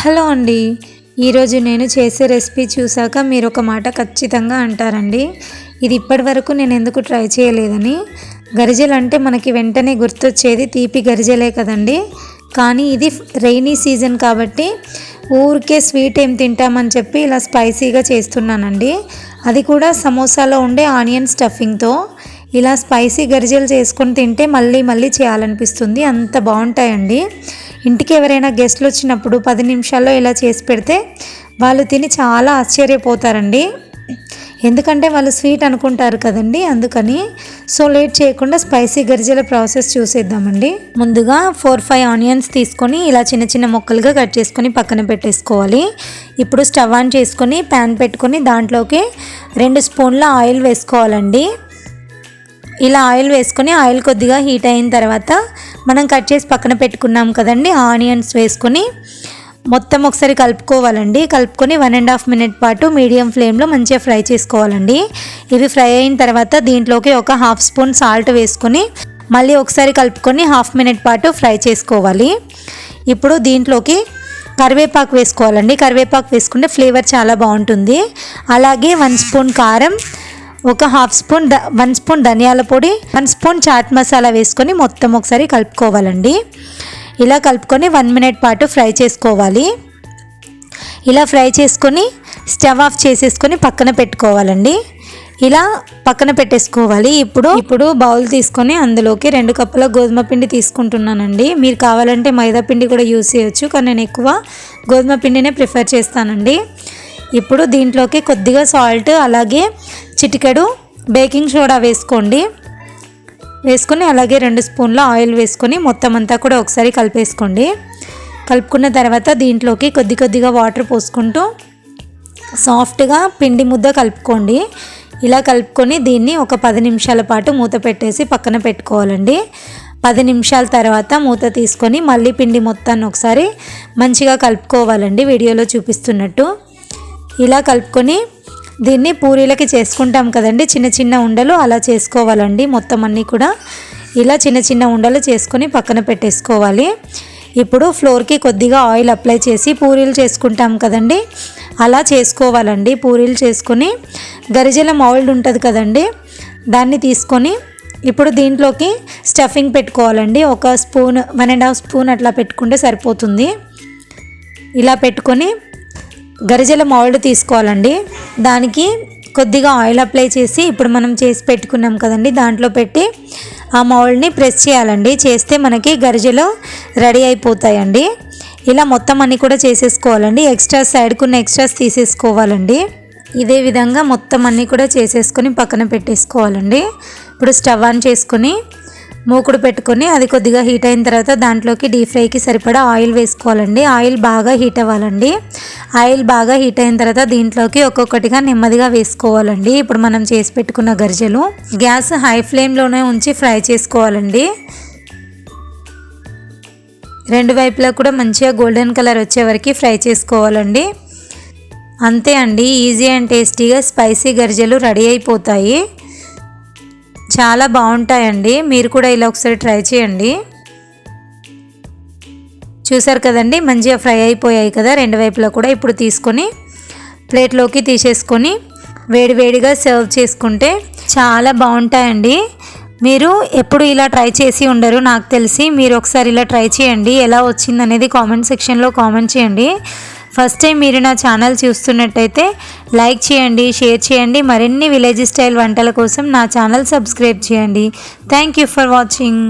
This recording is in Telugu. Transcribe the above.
హలో అండి. ఈరోజు నేను చేసే రెసిపీ చూసాక మీరు ఒక మాట ఖచ్చితంగా అంటారండి, ఇది ఇప్పటివరకు నేను ఎందుకు ట్రై చేయలేదని. గరిజెలు అంటే మనకి వెంటనే గుర్తొచ్చేది తీపి గరిజెలే కదండి. కానీ ఇది రైనీ సీజన్ కాబట్టి ఊరికే స్వీట్ ఏం తింటామని చెప్పి ఇలా స్పైసీగా చేస్తున్నానండి. అది కూడా సమోసాలో ఉండే ఆనియన్ స్టఫింగ్తో. ఇలా స్పైసీ గరిజెలు చేసుకొని తింటే మళ్ళీ మళ్ళీ చేయాలనిపిస్తుంది, అంత బాగుంటాయండి. ఇంటికి ఎవరైనా గెస్ట్లు వచ్చినప్పుడు 10 నిమిషాల్లో ఇలా చేసి పెడితే వాళ్ళు తిని చాలా ఆశ్చర్యపోతారండి. ఎందుకంటే వాళ్ళు స్వీట్ అనుకుంటారు కదండి, అందుకని. సో లేట్ చేయకుండా స్పైసీ గరిజెల ప్రాసెస్ చూసేద్దామండి. ముందుగా 4-5 ఆనియన్స్ తీసుకొని ఇలా చిన్న చిన్న ముక్కలుగా కట్ చేసుకొని పక్కన పెట్టేసుకోవాలి. ఇప్పుడు స్టవ్ ఆన్ చేసుకొని ప్యాన్ పెట్టుకొని దాంట్లోకి 2 స్పూన్ల ఆయిల్ వేసుకోవాలండి. ఇలా ఆయిల్ వేసుకొని ఆయిల్ కొద్దిగా హీట్ అయిన తర్వాత మనం కట్ చేసి పక్కన పెట్టుకున్నాం కదండి ఆనియన్స్ వేసుకొని మొత్తం ఒకసారి కలుపుకోవాలండి. కలుపుకొని 1.5 మినిట్ పాటు మీడియం ఫ్లేమ్లో మంచిగా ఫ్రై చేసుకోవాలండి. ఇవి ఫ్రై అయిన తర్వాత దీంట్లోకి ఒక 1/2 స్పూన్ సాల్ట్ వేసుకొని మళ్ళీ ఒకసారి కలుపుకొని 1/2 మినిట్ పాటు ఫ్రై చేసుకోవాలి. ఇప్పుడు దీంట్లోకి కరివేపాకు వేసుకోవాలండి. కరివేపాకు వేసుకుంటే ఫ్లేవర్ చాలా బాగుంటుంది. అలాగే 1 స్పూన్ కారం, ఒక 1 స్పూన్ ధనియాల పొడి, 1 స్పూన్ చాట్ మసాలా వేసుకొని మొత్తం ఒకసారి కలుపుకోవాలండి. ఇలా కలుపుకొని 1 మినిట్ పాటు ఫ్రై చేసుకోవాలి. ఇలా ఫ్రై చేసుకొని స్టవ్ ఆఫ్ చేసేసుకొని పక్కన పెట్టుకోవాలండి. ఇలా పక్కన పెట్టేసుకోవాలి. ఇప్పుడు బౌల్ తీసుకొని అందులోకి 2 కప్పుల గోధుమ పిండి తీసుకుంటున్నానండి. మీరు కావాలంటే మైదా పిండి కూడా యూస్ చేయొచ్చు, కానీ నేను ఎక్కువ గోధుమ పిండినే ప్రిఫర్ చేస్తానండి. ఇప్పుడు దీంట్లోకి కొద్దిగా సాల్ట్, అలాగే చిటికెడు బేకింగ్ సోడా వేసుకోండి. వేసుకొని అలాగే 2 స్పూన్ల ఆయిల్ వేసుకొని మొత్తం అంతా కూడా ఒకసారి కలిపేసుకోండి. కలుపుకున్న తర్వాత దీంట్లోకి కొద్దిగా వాటర్ పోసుకుంటూ సాఫ్ట్గా పిండి ముద్ద కలుపుకోండి. ఇలా కలుపుకొని దీన్ని ఒక 10 నిమిషాల పాటు మూత పెట్టేసి పక్కన పెట్టుకోవాలండి. 10 నిమిషాల తర్వాత మూత తీసుకొని మళ్ళీ పిండి మొత్తాన్ని ఒకసారి మంచిగా కలుపుకోవాలండి, వీడియోలో చూపిస్తున్నట్టు. ఇలా కలుపుకొని దీన్ని పూరీలకి చేసుకుంటాం కదండి, చిన్న చిన్న ఉండలు అలా చేసుకోవాలండి. మొత్తం అన్నీ కూడా ఇలా చిన్న చిన్న ఉండలు చేసుకొని పక్కన పెట్టేసుకోవాలి. ఇప్పుడు ఫ్లోర్కి కొద్దిగా ఆయిల్ అప్లై చేసి పూరీలు చేసుకుంటాం కదండి, అలా చేసుకోవాలండి. పూరీలు చేసుకొని గరిజెల మౌల్డ్ ఉంటుంది కదండి, దాన్ని తీసుకొని ఇప్పుడు దీంట్లోకి స్టఫింగ్ పెట్టుకోవాలండి. 1 స్పూన్ 1.5 స్పూన్ అట్లా పెట్టుకుంటే సరిపోతుంది. ఇలా పెట్టుకొని గరిజెల మౌల్డ్ తీసుకోవాలండి. దానికి కొద్దిగా ఆయిల్ అప్లై చేసి ఇప్పుడు మనం చేసి పెట్టుకున్నాం కదండి దాంట్లో పెట్టి ఆ మౌల్డ్ని ప్రెస్ చేయాలండి. చేస్తే మనకి గరిజెలు రెడీ అయిపోతాయండి. ఇలా మొత్తం అన్నీ కూడా చేసేసుకోవాలండి. సైడ్కున్న ఎక్స్ట్రాస్ తీసేసుకోవాలండి. ఇదే విధంగా మొత్తం అన్నీ కూడా చేసేసుకొని పక్కన పెట్టేసుకోవాలండి. ఇప్పుడు స్టవ్ ఆన్ చేసుకొని మూకుడు పెట్టుకొని అది కొద్దిగా హీట్ అయిన తర్వాత దాంట్లోకి డీప్ ఫ్రైకి సరిపడా ఆయిల్ వేసుకోవాలండి. ఆయిల్ బాగా హీట్ అవ్వాలండి. ఆయిల్ బాగా హీట్ అయిన తర్వాత దీంట్లోకి ఒక్కొక్కటిగా నెమ్మదిగా వేసుకోవాలండి. ఇప్పుడు మనం చేసి పెట్టుకున్న గరిజెలు గ్యాస్ హై ఫ్లేమ్లోనే ఉంచి ఫ్రై చేసుకోవాలండి. 2 వైపులా కూడా మంచిగా గోల్డెన్ కలర్ వచ్చే వరకు ఫ్రై చేసుకోవాలండి. అంతే అండి, ఈజీ అండ్ టేస్టీగా స్పైసీ గరిజెలు రెడీ అయిపోతాయి. చాలా బాగుంటాయండి, మీరు కూడా ఇలా ఒకసారి ట్రై చేయండి. చూసారు కదండి, మంచిగా ఫ్రై అయిపోయాయి కదా 2 వైపులా కూడా. ఇప్పుడు తీసుకొని ప్లేట్లోకి తీసేసుకొని వేడివేడిగా సర్వ్ చేసుకుంటే చాలా బాగుంటాయండి. మీరు ఎప్పుడు ఇలా ట్రై చేసి ఉండరు నాకు తెలిసి. మీరు ఒకసారి ఇలా ట్రై చేయండి, ఎలా వచ్చిందనేది కామెంట్ సెక్షన్లో కామెంట్ చేయండి. ఫస్ట్ టైం మీరు నా ఛానల్ చూస్తున్నట్టయితే లైక్ చేయండి, షేర్ చేయండి. మరిన్ని విలేజ్ స్టైల్ వంటల కోసం నా ఛానల్ సబ్స్క్రైబ్ చేయండి. Thank you for watching.